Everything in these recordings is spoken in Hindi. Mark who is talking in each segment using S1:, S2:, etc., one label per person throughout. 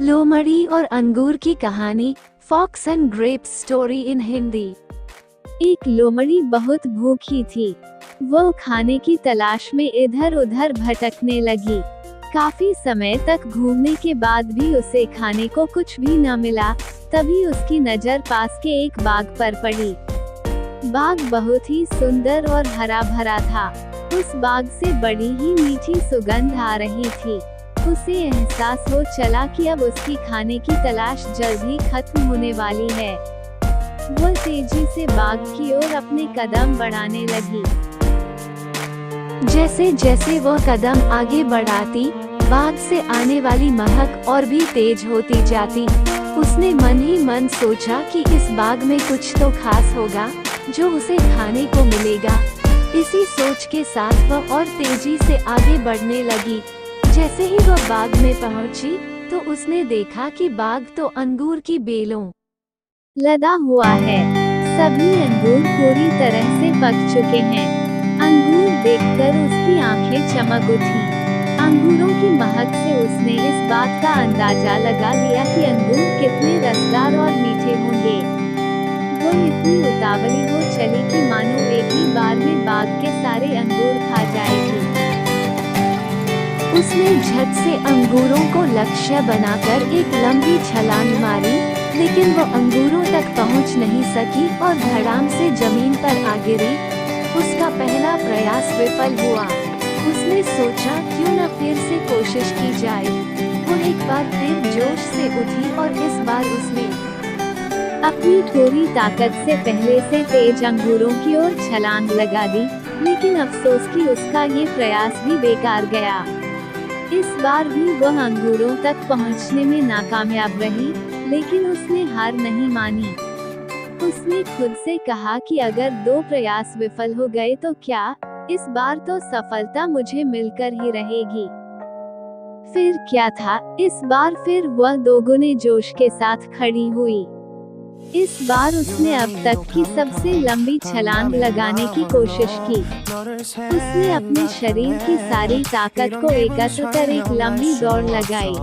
S1: लोमड़ी और अंगूर की कहानी, fox and grapes story in Hindi. एक लोमड़ी बहुत भूखी थी। वो खाने की तलाश में इधर उधर भटकने लगी। काफी समय तक घूमने के बाद भी उसे खाने को कुछ भी न मिला। तभी उसकी नजर पास के एक बाग पर पड़ी। बाग बहुत ही सुंदर और हरा भरा था। उस बाग से बड़ी ही मीठी सुगंध आ रही थी। उसे एहसास हो चला कि अब उसकी खाने की तलाश जल्द ही खत्म होने वाली है। वो तेजी से बाग की ओर अपने कदम बढ़ाने लगी। जैसे जैसे वो कदम आगे बढ़ाती, बाग से आने वाली महक और भी तेज होती जाती। उसने मन ही मन सोचा कि इस बाग में कुछ तो खास होगा जो उसे खाने को मिलेगा। इसी सोच के साथ वह और तेजी से आगे बढ़ने लगी। जैसे ही वह बाग में पहुंची, तो उसने देखा कि बाग तो अंगूर की बेलों लदा हुआ है। सभी अंगूर पूरी तरह से पक चुके हैं। अंगूर देखकर उसकी आंखें चमक उठी। अंगूरों की महक से उसने इस बात का अंदाजा लगा लिया कि अंगूर कितने रसदार और मीठे होंगे। वो इतनी उतावली हो चली कि मानो एक ही बार में बाग के सारे अंगूर खा जाएगी। उसने झट से अंगूरों को लक्ष्य बनाकर एक लंबी छलांग मारी, लेकिन वो अंगूरों तक पहुंच नहीं सकी और धड़ाम से जमीन पर आ गिरी। उसका पहला प्रयास विफल हुआ। उसने सोचा क्यों न फिर से कोशिश की जाए। वो एक बार फिर जोश से उठी और इस बार उसने अपनी थोड़ी ताकत से पहले से तेज अंगूरों की ओर छलांग लगा दी, लेकिन अफसोस कि उसका ये प्रयास भी बेकार गया। इस बार भी वह अंगूरों तक पहुंचने में नाकामयाब रही, लेकिन उसने हार नहीं मानी। उसने खुद से कहा कि अगर 2 प्रयास विफल हो गए तो क्या, इस बार तो सफलता मुझे मिलकर ही रहेगी। फिर क्या था, इस बार फिर वह दोगुने जोश के साथ खड़ी हुई। इस बार उसने अब तक की सबसे लंबी छलांग लगाने की कोशिश की। उसने अपने शरीर की सारी ताकत को एकत्र कर एक लंबी दौड़ लगाई।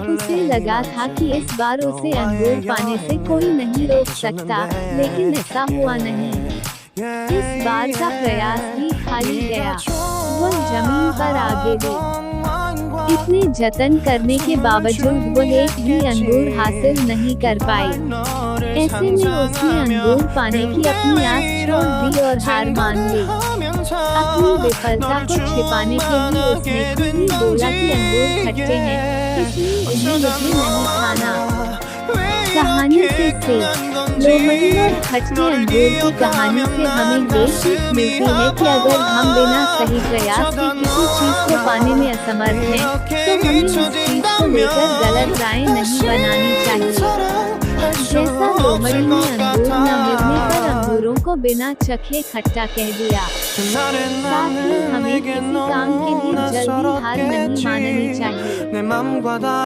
S1: उसे लगा था कि इस बार उसे अंगूर पाने से कोई नहीं रोक सकता, लेकिन ऐसा हुआ नहीं। इस बार का प्रयास भी खाली गया। वो जमीन पर आ गिरी। इतने जतन करने के बावजूद वो एक भी अंगूर हासिल नहीं कर पाई। ऐसे में उसने अंगूर पाने की अपनी आस छोड़ दी और हार मान ली। अपनी विफलता को छिपाने के लिए उसने खुद ही बोला कि अंगूर खट्टे हैं, इसलिए उन्हें मुझे नहीं खाना। कहानी से सीख। लोमड़ी और खट्टे अंगूर की कहानी से हमें ये सीख मिलती है कि अगर हम बिना सही प्रयास के किसी चीज को पाने में असमर्थ हैं, तो हमें उस चीज को लेकर गलत राय नहीं बनानी चाहिए। जैसा लोमड़ी ने अंगूर न मिलने पर अंगूरों को बिना चखे खट्टा कह दिया। साथ ही हमें किसी काम के लिए जल्दी हार नहीं माननी चाहिए।